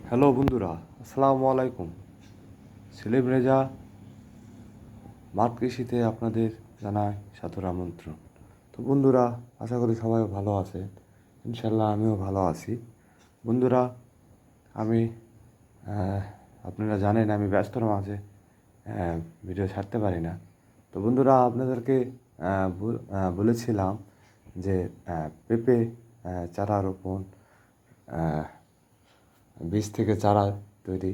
Hello বন্ধুরা, আসসালামু আলাইকুম। সেলিম রেজা মাঠ কৃষিতে আপনাদের জানাই সাদর আমন্ত্রণ। তো বন্ধুরা, আশা করি সবাই ভালো আছেন। ইনশাল্লাহ আমিও ভালো আছি। বন্ধুরা, আমি আহ, আপনারা জানেন আমি ব্যস্তর মাঝে ভিডিও ছাড়তে পারি না। তো বন্ধুরা, আপনাদেরকে বলেছিলাম যে পেঁপে চারা রোপণ, আহ, বীজ থেকে চারা তৈরি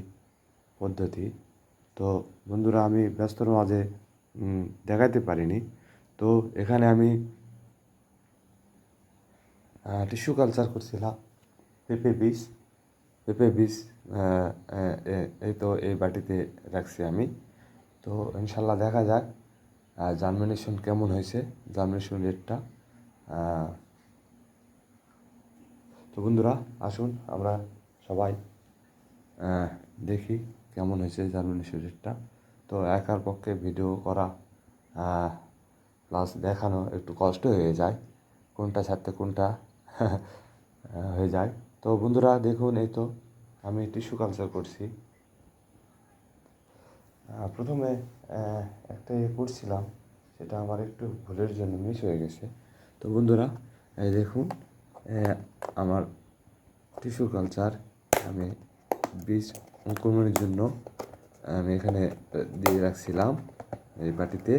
পদ্ধতি। তো বন্ধুরা, আমি ব্যস্তর মাঝে দেখাতে পারিনি। তো এখানে আমি টিস্যু কালচার করছিলাম। পেঁপে বীজ পেঁপে বীজ এই তো এই বাটিতে রাখছি আমি। তো ইনশাল্লাহ দেখা যাক জার্মিনেশন কেমন হয়েছে, জার্মিনেশন রেটটা। তো বন্ধুরা, আসুন আমরা সবাই দেখি কেমন হয়েছে জার্মিনেশন রেটটা। তো একার পক্ষে ভিডিও করা প্লাস দেখানো একটু কষ্ট হয়ে যায়, কোনটা ছাড়তে কোনটা হয়ে যায়। তো বন্ধুরা দেখুন, এই তো আমি টিস্যু কালচার করছি। প্রথমে একটা করছিলাম, সেটা আমার একটু ভুলের জন্য মিস হয়ে গেছে। তো বন্ধুরা, এই দেখুন আমার টিস্যু কালচার আমি বীজ অঙ্কুরনের জন্য আমি এখানে দিয়ে রাখছিলাম এই বাটিতে।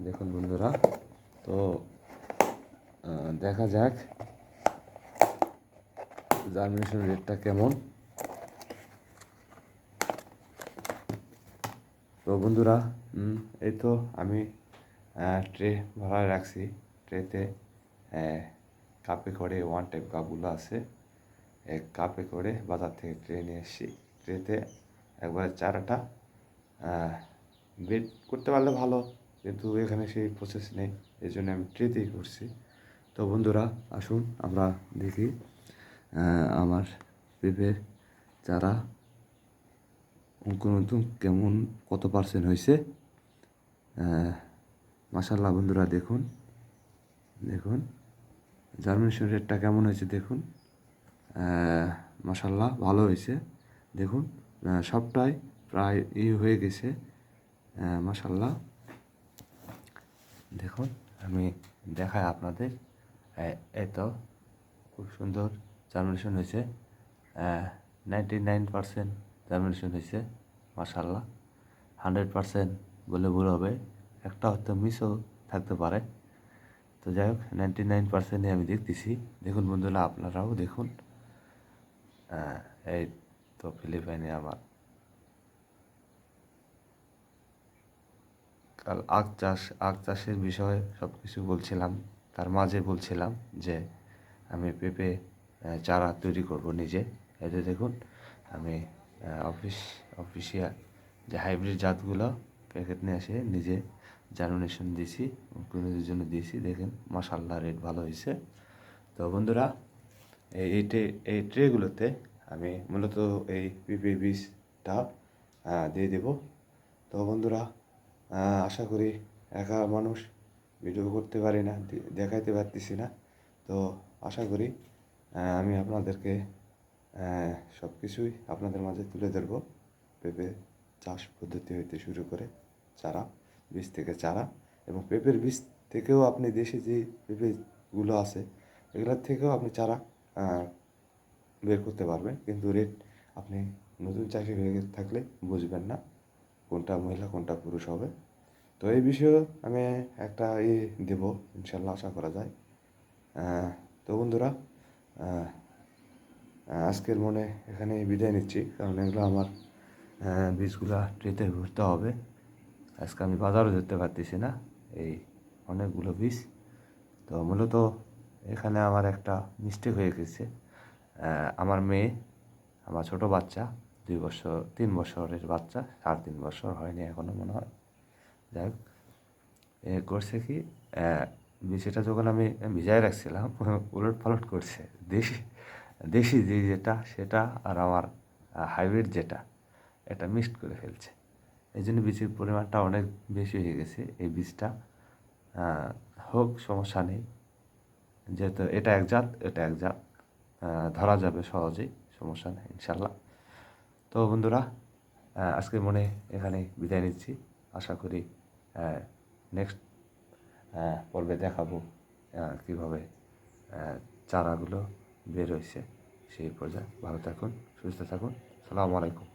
দেখুন বন্ধুরা, তো দেখা যাক জার্মিনেশন রেটটা কেমন। তো বন্ধুরা, এই তো আমি ট্রে ভরায় রাখছি। ট্রেতে কাপে করে ওয়ান টাইপ কাপগুলো আছে, এক কাপে করে বাজার থেকে ট্রে নিয়ে এসেছি। ট্রেতে একবারে চারাটা বেড করতে পারলে ভালো, কিন্তু এখানে সেই প্রসেস নেই, এই জন্য আমি ট্রেতেই করছি। তো বন্ধুরা, আসুন আমরা দেখি আমার পেঁপের চারা অঙ্কুরোদ্গম কেমন, কত পার্সেন্ট হয়েছে। মাশাল্লাহ বন্ধুরা, দেখুন দেখুন জার্মিনেশন রেটটা কেমন হয়েছে দেখুন। মাশাল্লাহ ভালো হয়েছে। দেখুন সবটাই প্রায় হয়ে গেছে। মাশাল্লাহ দেখুন, আমি দেখাই আপনাদের। এই তো খুব সুন্দর জার্মিনেশন হয়েছে। 99% জার্মিনেশন হয়েছে। মাশাল্লাহ 100% বলে ভুল হবে, একটা হয়তো মিসও থাকতে পারে। তো যাই হোক, 99%ই আমি দেখতেছি। দেখুন বন্ধুরা, আপনারাও দেখুন। এই তো ফিলিপাইনে আমার কাল আখ চাষের বিষয়ে সব কিছু বলছিলাম। তার মাঝে বলছিলাম যে আমি পেঁপে চারা তৈরি করব নিজে। এতে দেখুন আমি অফিসিয়াল যে হাইব্রিড জাতগুলো প্যাকেট নিয়ে এসে নিজে জার্মিনেশন দিয়েছি, অঙ্কুরোদ্গমের জন্য দিয়েছি। দেখেন মাশাল্লাহ রেট ভালো হয়েছে। তো বন্ধুরা, এই ট্রেগুলোতে আমি মূলত এই পেঁপে বীজটা দিয়ে দেব। তো বন্ধুরা, আশা করি একা মানুষ ভিডিও করতে পারি না, দেখাইতে পারতেছি না। তো আশা করি আমি আপনাদেরকে সব কিছুই আপনাদের মাঝে তুলে ধরবো। পেঁপে চাষ পদ্ধতি হইতে শুরু করে চারা, বীজ থেকে চারা, এবং পেঁপের বীজ থেকেও আপনি দেশি যে পেঁপেগুলো আছে এগুলোর থেকেও আপনি চারা বের করতে পারবেন। কিন্তু রেট আপনি নতুন চাষি হয়ে থাকলে বুঝবেন না কোনটা মহিলা কোনটা পুরুষ হবে। তো এই বিষয়ে আমি একটা দেবো, ইনশাল্লাহ আশা করা যায়। তো বন্ধুরা, আজকের মনে এখানে বিদায় নিচ্ছি, কারণ এগুলো আমার বীজগুলা ট্রেতে ভরতে হবে। আজকে আমি বাজারও যেতে পারতেছি না, এই অনেকগুলো বীজ। তো মূলত এখানে আমার একটা মিস্টেক হয়ে গেছে। আমার মেয়ে, আমার ছোট বাচ্চা, 3 বছরের বাচ্চা, 3.5 বছর হয়নি এখনও মনে হয়। যাই হোক, করছে কি, সেটা যখন আমি ভিজায় রাখছিলাম উলট পালট করছে। দেশি দেশি যেটা সেটা আর আমার হাইব্রিড যেটা, এটা মিক্সড করে ফেলছে। এই জন্য বীজের পরিমাণটা অনেক বেশি হয়ে গেছে। এই বীজটা হোক, সমস্যা নেই, যেহেতু এটা এক জাত, এটা এক জাত, ধরা যাবে সহজেই, সমস্যা নেই ইনশাল্লাহ। তো বন্ধুরা, আজকের মনে এখানে বিদায় নিচ্ছি। আশা করি নেক্সট পর্বে দেখাবো কীভাবে চারাগুলো বের হয়েছে সেই পর্যায়ে। ভালো থাকুন, সুস্থ থাকুন। আসসালামু আলাইকুম।